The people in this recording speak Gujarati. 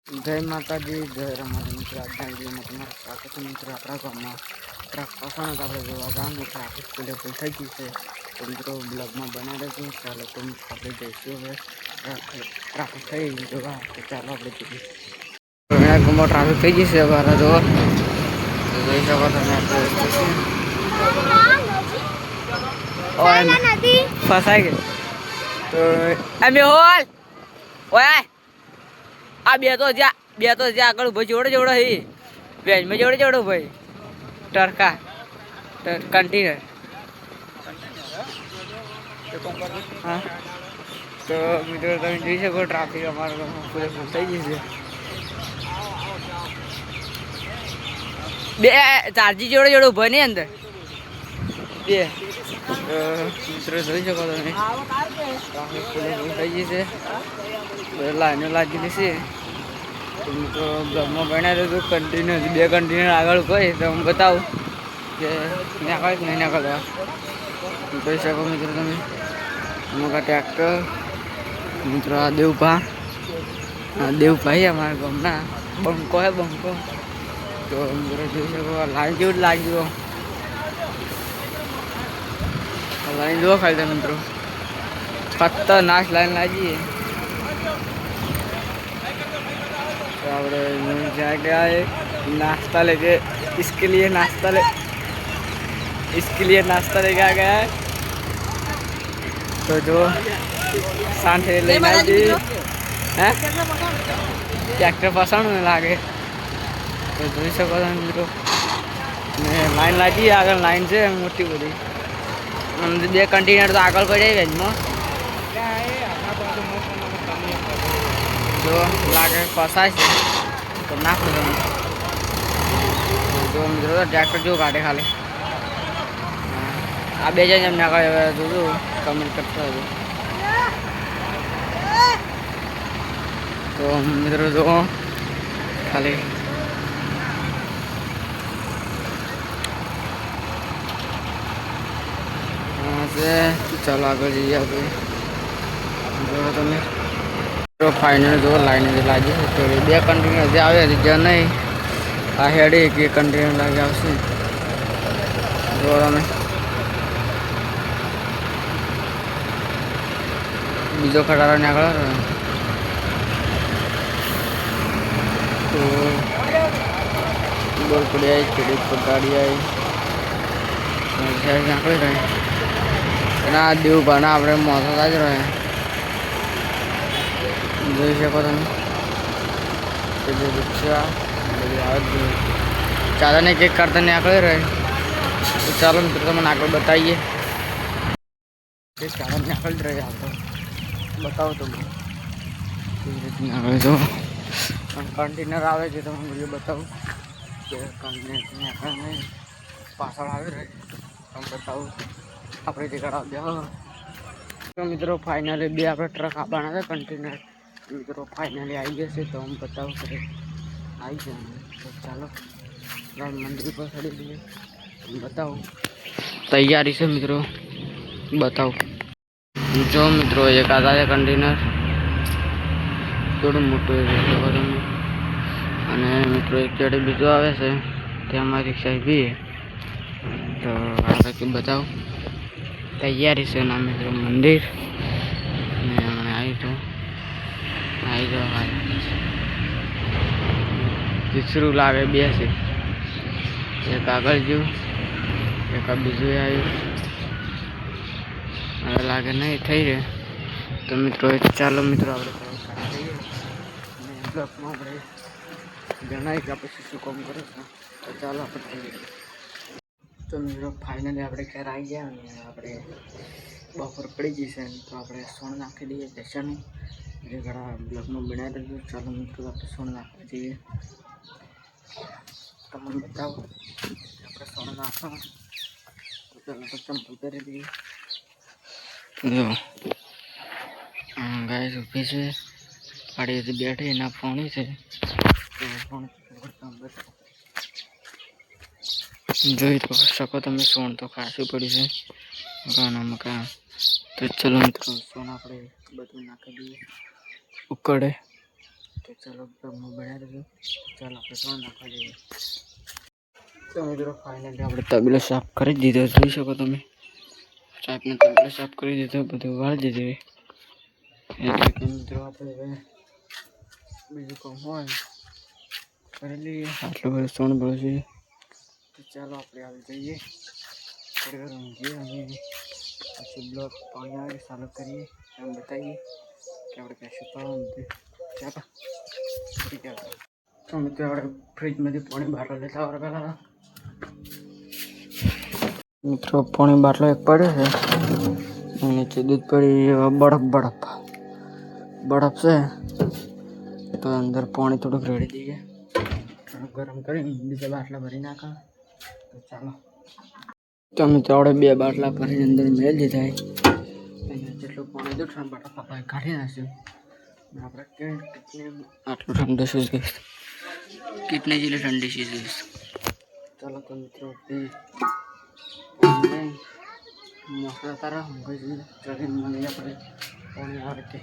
જય માતાજી, જય રમાજી મિત્ર. આજના વિડીયોમાં તમારું સ્વાગત છે મિત્ર. આપણા ગામમાં ટ્રક ફસાણ આપણે જોવા જવાનું ટ્રાફિક પોલીસ થઈ ગઈ છે. તો મિત્રો બ્લોગમાં બનાવી રહેજો. ચાલો તો મિત્રો આપણે જઈશું હવે ટ્રાફિક થઈ જોવા. તો ચાલો આપણે જઈએ. ઘણા ગામમાં ટ્રાફિક થઈ ગઈ છે હવે જોવા જોઈ શકો તમે. ફસાઈ ગઈ તો અમે હોલ ઓય આ બે તો જ્યાં આગળ ભાઈ જોડે હી વેજમાં જોડે ભાઈ ટરકા કન્ટેનર. હા તો મિત્રો તમે જોઈ શકો ટ્રાફિક અમારા ગામમાં પૂરે ફૂલ થઈ ગઈ છે. બે ચારજી જોડે ઉભા નહીં અંદર બે મિત્રો જોઈ શકો તમે ટ્રાફિક પૂરે ફૂલ થઈ ગઈ છે. લાઈનો લાગેલી છે. તો મિત્રો બ્લોગમાં બનાવી દઉં કન્ટેનર બે કન્ટેનર આગળ કોઈ તો હું બતાવું કે નીકળે કે નહીં નીકળવા. જોઈ શકો મિત્રો તમે મોટા ટ્રેક્ટર મિત્રો આ દેવભાઈ અમારા ગામના બંકો હે બંકો. તો મિત્રો જોઈ શકો લાઈન જેવું જ લાગ્યું લાઈન જુઓ ખાલી તમે મિત્રો ખતરનાક લાઈન લાગી. जा गया है नाश्ता लेके इसके लिए नाश्ता लेके आ गया है. तो जो सांठे लेना है ट्रैक्टर पसंद लागे तो જોઈ શકો છો મિત્રો લાઈન લાગી આગળ લાઈન છે મોટી બધી. બે કન્ટેનર તો આગળ પડી વેજમાં જો લાગે ફસાય છે તો નાખો તમે. જો મિત્રો ટ્રેક્ટર જો કાઢે ખાલી આ બે જણ એમ નાખે જોજો કમેન્ટ કરતા હતો. તો મિત્રો જો ખાલી ચાલો આગળ જઈએ આપણે. જો તમે ફાઇનલ જો લાઈન લાગી તો બે કન્ટેનર જે આવે જ્યાં નહીં આ હેડે કે કન્ટેનર લાગી આવશે. જો તમે બીજો ખટારો નીકળે તો બોલ પડી આવી ખેડૂત ગાડી આવી નાખી રહે એના દેવભાના આપણે મોસા જ રહે. જોઈ શકો તમે રિક્ષા ચાલાને કેક કરતા નીકળી રહે. તો ચાલો મિત્રો તમને આગળ બતાવીએ ચાલો નીકળી જ રહે આપણે બતાવો તમે આગળ જો કન્ટેનર આવે છે તમે વિડીયો બતાવું કે કન્ટેનર નહીં પાછળ આવી રહે તમે બતાવું આપણે જે કરાવ દે. તો મિત્રો ફાઇનલી બે આપણે ટ્રક આપવાના છે કન્ટેનર મિત્રો ફાઇનલી આવી જશે તો હું બતાવું કરે આવી જાય. તો ચાલો મંદિર પર ચડી દઈએ બતાવું તૈયારી છે મિત્રો બતાવું. જો મિત્રો એક આધા છે કન્ટેનર થોડું મોટું તમે અને મિત્રો એક જડે બીજો આવે છે તેમાં રિક્ષા બી તો આપણે બતાવું તૈયારી છે ના મિત્રો મંદિર ને હમણાં આવી જાઓ તીસરું લાગે બે છે એક આગળ જેવું એક બીજું આવ્યું હવે લાગે નહીં થઈ રહે. તો મિત્રો ચાલો મિત્રો આપણે બ્લોકમાં આપણે જણાય કે પછી શું કામ કરે છે. તો ચાલો આપણે તો મિત્રો ફાઇનલી આપણે ઘરે આવી ગયા અને આપણે બપોર પડી જશે તો આપણે સોણ નાખી દઈએ જશાનું જે ઘણા બ્લોકમાં બનાવી દઈશું. ચાલો મિત્રો આપણે સોણ નાખવા જઈએ તમને બતાવો આપણે સોણ નાખવા ચાલો તો ચંપલ પહેરી દઈએ. જો ગાય ઊભી છે પાડીથી બેઠી એના ફોણી છે જોઈ તો શકો તમે સોણ તો ખાસું પડ્યું છે ગાના મકા. તો ચલો મિત્રો સોન આપણે બધું નાખી દઈએ ઉકળે તો ચાલો બ્લોગમાં બનાવી દેજો. ચાલો આપણે ત્રણ નાખવા જઈએ. તો મિત્રો ફાઇનલી આપણે તબેલો સાફ કરી દીધો. જોઈ શકો તમે, સાહેબને તબેલો સાફ કરી દીધો, બધું વાળી દીધું. એટલે કે મિત્રો આપણે બીજું કામ હોય કરી લઈએ. આટલું બધું સોણ ભરું છે. તો ચાલો આપણે હાલ જઈએ, થોડી વાર ઊંઘીએ અને પછી બ્લોગ પાણી આવે ચાલુ કરીએ. એમ બતાવીએ કે આપણે કશું પાવાનું નથી. ચાલો ઠીક છે. તો મિત્રો આપણે ફ્રીજમાંથી પાણી બાટલો લેતા આવડે પહેલાં. મિત્રો પાણી બાટલો એક પડે છે, નીચે દૂધ પડી બરફ છે. તો અંદર પાણી થોડુંક રેડી દઈએ, થોડુંક ગરમ કરી બીજા બાટલા ભરી નાખા. તો ચાલો, તો મિત્રો આપણે 2 બાટલા ભરીને અંદર મેળ દીધા. અહીંયા જેટલું પાણી હતું ઠંડા બાટલા કાઢી નાખ્યું. આપણે કિટને આટલું ઠંડુ છે, કિટને જેટલી ઠંડી છે. ચાલો તો મિત્રો મસલા તારા ચડીને મળીએ આપણે પાણી આવે તે.